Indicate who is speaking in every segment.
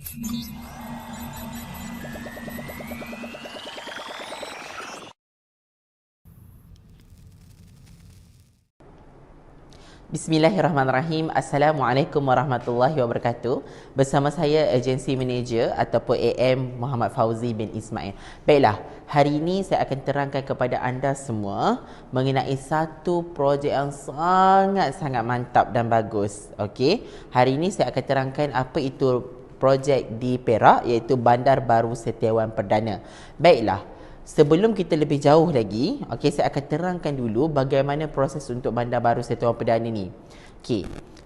Speaker 1: Bismillahirrahmanirrahim. Assalamualaikum warahmatullahi wabarakatuh. Bersama saya Agency Manager ataupun AM Muhammad Fauzi bin Ismail. Baiklah, hari ini saya akan terangkan kepada anda semua mengenai satu projek yang sangat-sangat mantap dan bagus. Okey, hari ini saya akan terangkan apa itu projek di Perak, iaitu Bandar Baru Setiawan Perdana. Baiklah, sebelum kita lebih jauh lagi, saya akan terangkan dulu bagaimana proses untuk Bandar Baru Setiawan Perdana ni.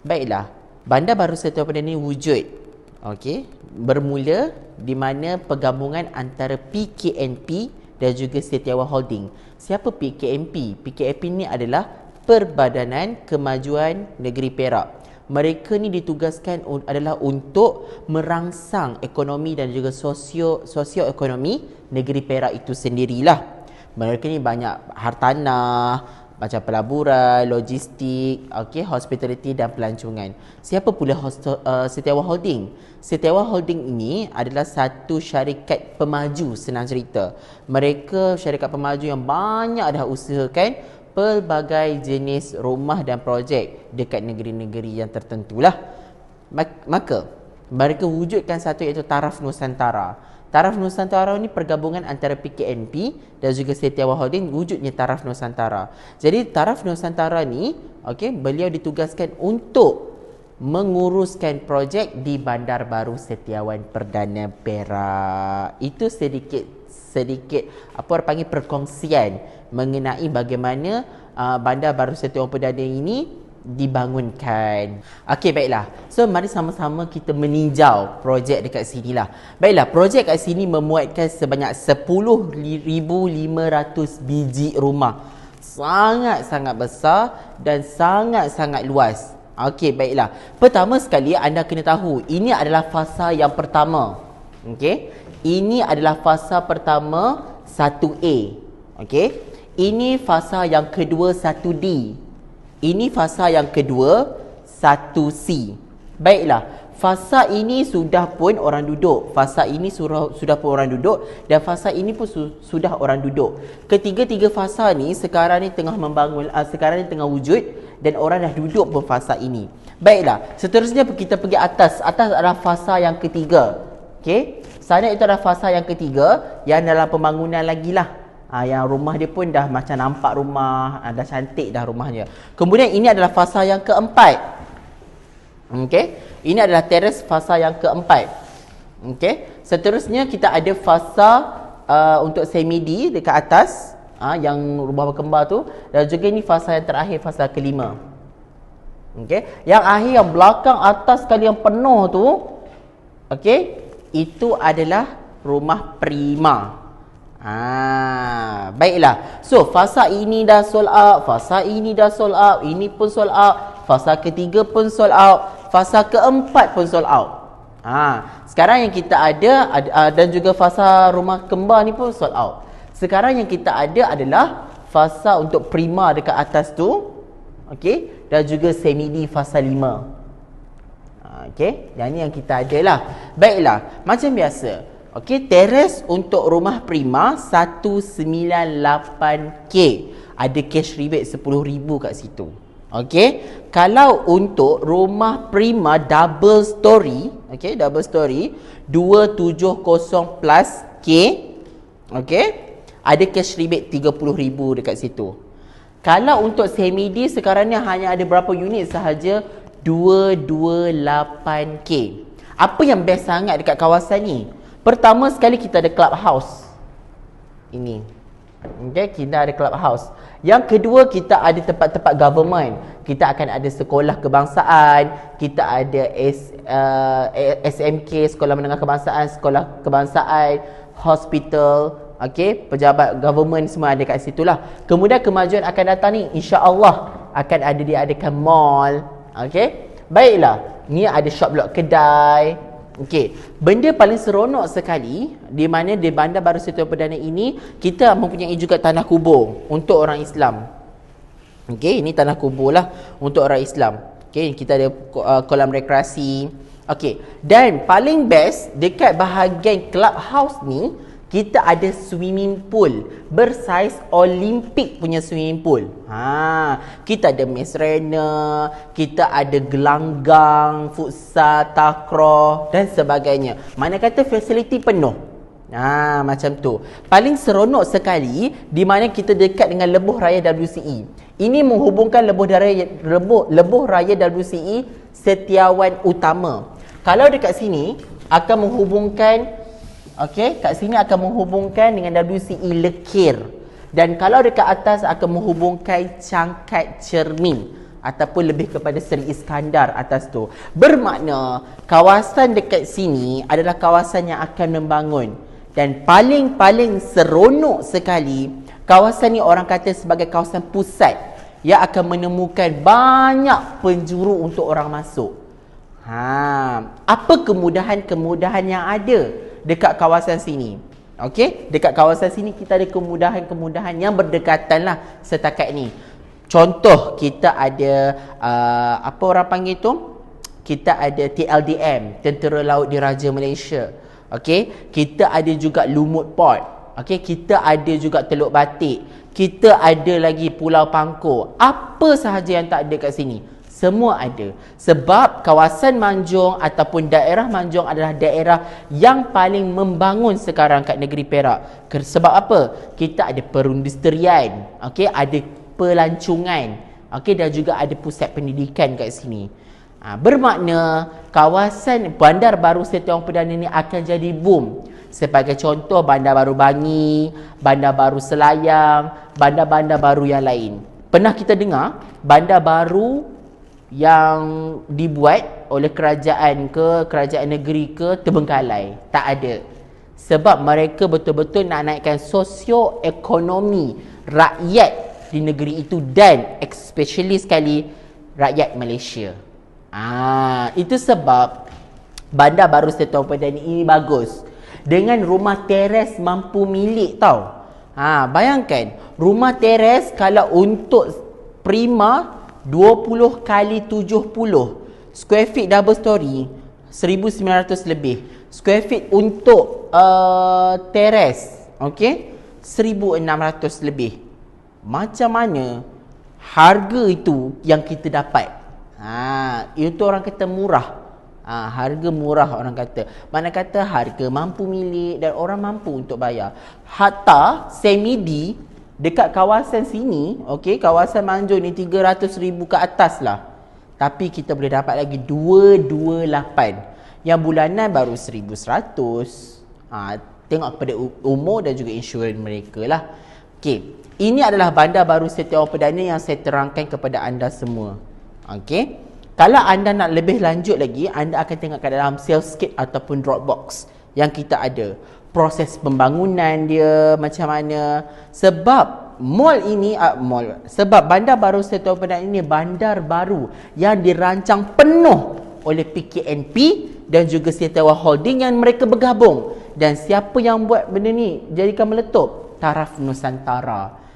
Speaker 1: Baiklah. Bandar Baru Setiawan Perdana ni wujud, bermula di mana pergabungan antara PKNP dan juga Setiawan Holding. Siapa PKNP? PKNP ni adalah Perbadanan Kemajuan Negeri Perak. Mereka ni ditugaskan adalah untuk merangsang ekonomi dan juga sosioekonomi negeri Perak itu sendirilah. Mereka ni banyak hartanah, macam pelaburan, logistik, hospitality dan pelancongan. Siapa pula Setiawan Holding? Setiawan Holding ini adalah satu syarikat pemaju, senang cerita. Mereka syarikat pemaju yang banyak dah usahakan pelbagai jenis rumah dan projek dekat negeri-negeri yang tertentulah. Maka mereka wujudkan satu iaitu Taraf Nusantara. Taraf Nusantara ni pergabungan antara PKNP dan juga Setiawan Holding, wujudnya Taraf Nusantara. Jadi Taraf Nusantara ni beliau ditugaskan untuk menguruskan projek di Bandar Baru Setiawan Perdana Perak. Itu sedikit apa orang panggil perkongsian mengenai bagaimana Bandar Baru Setiawan Perdana ini dibangunkan. Baiklah. So mari sama-sama kita meninjau projek dekat sini lah. Baiklah, projek kat sini memuatkan sebanyak 10,500 biji rumah. Sangat-sangat besar dan sangat-sangat luas. Baiklah. Pertama sekali anda kena tahu, ini adalah fasa yang pertama. Ini adalah fasa pertama 1A. Ini fasa yang kedua 1D. Ini fasa yang kedua 1C. Baiklah, fasa ini sudah pun orang duduk. Fasa ini sudah pun orang duduk dan fasa ini pun sudah orang duduk. Ketiga-tiga fasa ni sekarang ni tengah membangun, sekarang ni tengah wujud dan orang dah duduk pun fasa ini. Baiklah, seterusnya kita pergi atas. Atas adalah fasa yang ketiga. Sana itu adalah fasa yang ketiga yang dalam pembangunan lagi lah. Yang rumah dia pun dah macam nampak rumah, dah cantik dah rumahnya. Kemudian ini adalah fasa yang keempat. Ini adalah teres fasa yang keempat. Seterusnya kita ada fasa untuk semi-D dekat atas, yang rumah berkembar tu, dan juga ini fasa yang terakhir, fasa kelima. Yang akhir, yang belakang atas sekali yang penuh tu, itu adalah rumah prima. Baiklah. So, fasa ini dah sold out, fasa ini dah sold out, ini pun sold out, fasa ketiga pun sold out, fasa keempat pun sold out. Sekarang yang kita ada dan juga fasa rumah kembar ni pun sold out. Sekarang yang kita ada adalah fasa untuk prima dekat atas tu, dan juga semi-D fasa 5. Yang ni yang kita ada lah. Baiklah, macam biasa. Teres untuk rumah prima 198K. Ada cash rebate 10,000 kat situ. Kalau untuk rumah prima double story, double story 270 plus K, ada cash rebate 30,000 dekat situ. Kalau untuk semi-D sekarang ni hanya ada berapa unit sahaja? 228K. Apa yang best sangat dekat kawasan ni? Pertama sekali kita ada clubhouse. Ini. Kita ada clubhouse. Yang kedua, kita ada tempat-tempat government. Kita akan ada sekolah kebangsaan, kita ada SMK, sekolah menengah kebangsaan, sekolah kebangsaan, hospital, pejabat government semua ada kat situlah. Kemudian kemajuan akan datang ni, insya-Allah akan ada diadakan mall. Baiklah, ni ada shop blok kedai. Benda paling seronok sekali di mana di Bandar Baru Setiawan Perdana ini, kita mempunyai juga tanah kubur untuk orang Islam. Ini tanah kubur lah untuk orang Islam. Kita ada kolam rekreasi, Okey, dan paling best dekat bahagian clubhouse ni, kita ada swimming pool bersaiz Olimpik punya swimming pool. Kita ada maze arena, kita ada gelanggang, futsal, takraw dan sebagainya. Mana kata fasiliti penuh. Macam tu. Paling seronok sekali di mana kita dekat dengan lebuh raya WCE. Ini menghubungkan lebuh raya WCE Setiawan Utama. Kalau dekat sini akan menghubungkan, okey, kat sini akan menghubungkan dengan WCE Lekir. Dan kalau dekat atas akan menghubungkan Cangkat Cermin ataupun lebih kepada Seri Iskandar atas tu. Bermakna kawasan dekat sini adalah kawasan yang akan membangun. Dan paling seronok sekali, kawasan ni orang kata sebagai kawasan pusat yang akan menemukan banyak penjuru untuk orang masuk. Apa kemudahan-kemudahan yang ada dekat kawasan sini? Okey, dekat kawasan sini kita ada kemudahan-kemudahan yang berdekatan lah setakat ni. Contoh, kita ada apa orang panggil tu? Kita ada TLDM, Tentera Laut Diraja Malaysia. Okey, kita ada juga Lumut Port. Okey, kita ada juga Teluk Batik. Kita ada lagi Pulau Pangkor. Apa sahaja yang tak ada kat sini, semua ada. Sebab kawasan Manjung ataupun daerah Manjung adalah daerah yang paling membangun sekarang kat negeri Perak. Sebab apa? Kita ada perindustrian, okey, ada pelancongan, okey, dan juga ada pusat pendidikan kat sini. Bermakna kawasan Bandar Baru Setiawan Perdana ni akan jadi boom. Sebagai contoh, Bandar Baru Bangi, Bandar Baru Selayang, bandar-bandar baru yang lain. Pernah kita dengar bandar baru yang dibuat oleh kerajaan negeri ke Terbengkalai? Tak ada. Sebab mereka betul-betul nak naikkan sosioekonomi rakyat di negeri itu dan especially sekali rakyat Malaysia. Itu sebab Bandar Baru Setiawan Perdana ini bagus. Dengan rumah teres mampu milik tau. Bayangkan, rumah teres kalau untuk prima 20 kali 70 square feet double story 1900 lebih. Square feet untuk teres, okey, 1600 lebih. Macam mana harga itu yang kita dapat? Itu orang kata murah. Harga murah orang kata. Mana kata harga mampu milik dan orang mampu untuk bayar. Hatta semidi dekat kawasan sini, okey, kawasan Manjung ni 300,000 ke atas lah. Tapi kita boleh dapat lagi 228. Yang bulanan baru 1,100. Tengok kepada umur dan juga insurans mereka lah. Okey, ini adalah Bandar Baru Setiawan Perdana yang saya terangkan kepada anda semua. Okey. Kalau anda nak lebih lanjut lagi, anda akan tengok kat dalam Salescape ataupun Dropbox yang kita ada. Proses pembangunan dia macam mana. Sebab mall ini, sebab Bandar Baru Setiawan Perdana ini bandar baru yang dirancang penuh oleh PKNP dan juga Setiawan Holding yang mereka bergabung. Dan siapa yang buat benda ni jadikan meletup? Taraf Nusantara.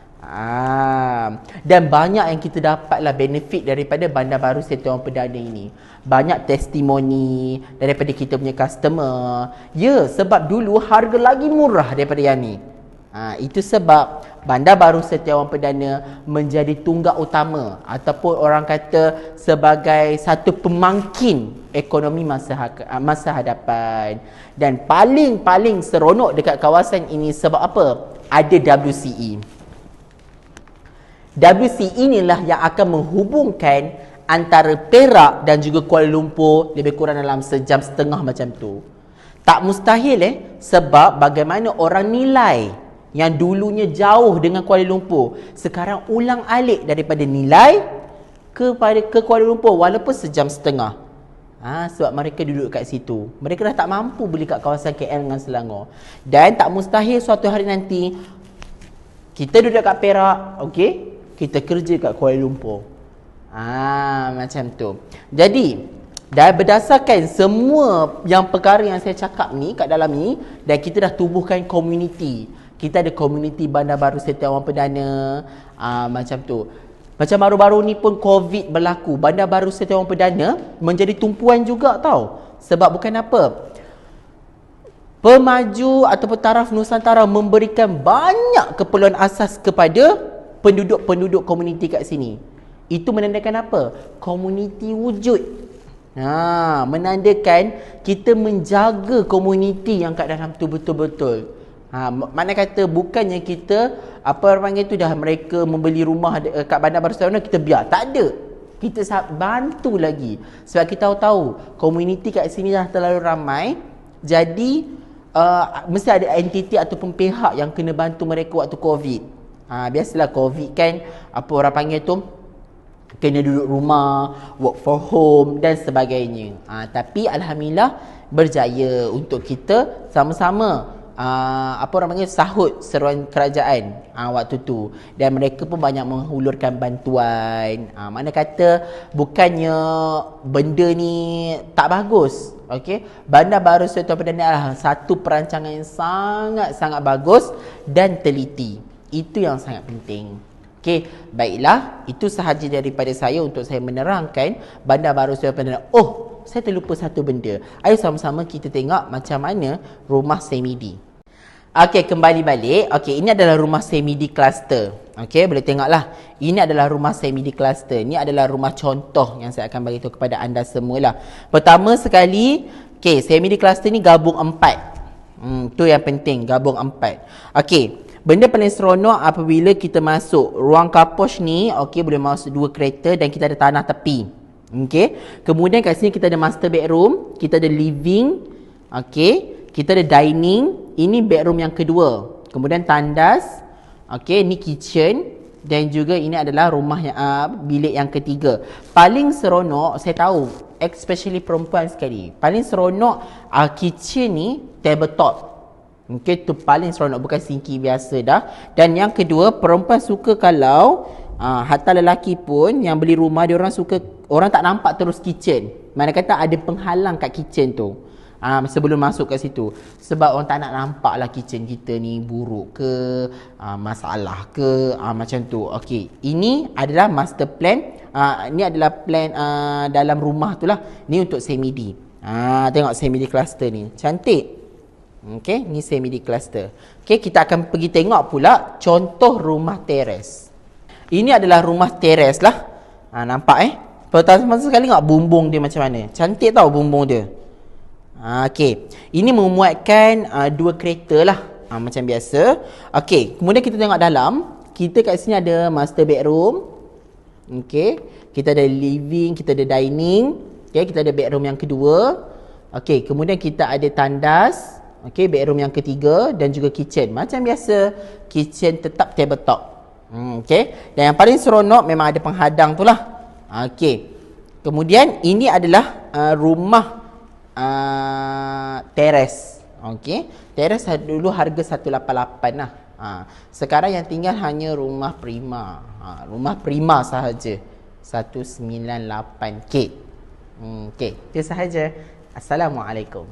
Speaker 1: Dan banyak yang kita dapatlah benefit daripada Bandar Baru Setiawan Perdana ini. Banyak testimoni daripada kita punya customer. Ya, sebab dulu harga lagi murah daripada yang ni. Itu sebab Bandar Baru Setiawan Perdana menjadi tunggak utama ataupun orang kata sebagai satu pemangkin ekonomi masa hadapan. Dan paling seronok dekat kawasan ini sebab apa? Ada WCE. WCE inilah yang akan menghubungkan antara Perak dan juga Kuala Lumpur lebih kurang dalam sejam setengah macam tu. Tak mustahil sebab bagaimana orang nilai yang dulunya jauh dengan Kuala Lumpur sekarang ulang alik daripada nilai ke Kuala Lumpur walaupun sejam setengah. Sebab mereka duduk kat situ. Mereka dah tak mampu beli kat kawasan KL dengan Selangor. Dan tak mustahil suatu hari nanti kita duduk kat Perak, okey, kita kerja kat Kuala Lumpur. Macam tu. Jadi, dah berdasarkan semua yang perkara yang saya cakap ni kat dalam ni, dan kita dah tubuhkan komuniti. Kita ada komuniti Bandar Baru Setiawan Perdana, macam tu. Macam baru-baru ni pun COVID berlaku, Bandar Baru Setiawan Perdana menjadi tumpuan juga tau. Sebab bukan apa, pemaju ataupun taraf Nusantara memberikan banyak keperluan asas kepada penduduk-penduduk komuniti kat sini. Itu menandakan apa? Komuniti wujud. Menandakan kita menjaga komuniti yang kat dalam tu betul-betul. Mana kata bukannya kita panggil tu dah mereka membeli rumah kat Bandar Baru Setiawan kita biar. Tak ada. Kita bantu lagi. Sebab kita tahu komuniti kat sini dah terlalu ramai. Jadi mesti ada entiti ataupun pihak yang kena bantu mereka waktu COVID. Biasalah COVID kan, orang panggil tu, kena duduk rumah, work for home dan sebagainya. Tapi Alhamdulillah berjaya untuk kita sama-sama sahut seruan kerajaan waktu tu. Dan mereka pun banyak menghulurkan bantuan. Mana kata bukannya benda ni tak bagus. Okey, Bandar Baru Setiawan Perdana adalah satu perancangan yang sangat-sangat bagus dan teliti. Itu yang sangat penting. Okey, baiklah, itu sahaja daripada saya untuk saya menerangkan Bandar Baru Setiawan Perdana. Saya terlupa satu benda. Ayo sama-sama kita tengok macam mana rumah semi-D. Okey, kembali balik. Okey, ini adalah rumah semi-D cluster. Okey, boleh tengoklah. Ini adalah rumah semi-D cluster. Ini adalah rumah contoh yang saya akan beritahu kepada anda semualah. Pertama sekali, okey, semi-D cluster ni gabung 4. Tu yang penting, gabung 4. Okey, benda paling seronok apabila kita masuk ruang kapos ni, okey, boleh masuk 2 kereta dan kita ada tanah tepi. Okey, kemudian kat sini kita ada master bedroom, kita ada living, okey, kita ada dining, ini bedroom yang kedua. Kemudian tandas, okey, ini kitchen dan juga ini adalah rumah yang bilik yang ketiga. Paling seronok saya tahu, especially perempuan sekali. Paling seronok kitchen ni tabletop. Okey, tu paling seronok, bukan sinki biasa dah. Dan yang kedua, perempuan suka kalau hatta lelaki pun yang beli rumah, dia orang suka orang tak nampak terus kitchen. Mana kata ada penghalang kat kitchen tu. Sebelum masuk kat situ, sebab orang tak nak nampak lah kitchen kita ni buruk ke, masalah ke, macam tu. Okey, ini adalah master plan. Ini adalah plan dalam rumah tu lah. Ni untuk semi-D. Tengok semi-D cluster ni, cantik. Okey, ni semi-D cluster. Okey, kita akan pergi tengok pula contoh rumah teres. Ini adalah rumah teres lah. Nampak pertama sekali tengok bumbung dia macam mana. Cantik tau bumbung dia. Okey, ini memuatkan 2 kereta lah, macam biasa. Okey, kemudian kita tengok dalam. Kita kat sini ada master bedroom. Okey, kita ada living, kita ada dining. Okey, kita ada bedroom yang kedua. Okey, kemudian kita ada tandas. Okey, bedroom yang ketiga dan juga kitchen. Macam biasa, kitchen tetap tabletop. Okey, dan yang paling seronok memang ada penghadang tu lah. Okey, kemudian ini adalah rumah teres. Okey, teres dulu harga 188 lah. Sekarang yang tinggal hanya rumah prima. Rumah prima sahaja 198K. Okey, itu sahaja. Assalamualaikum.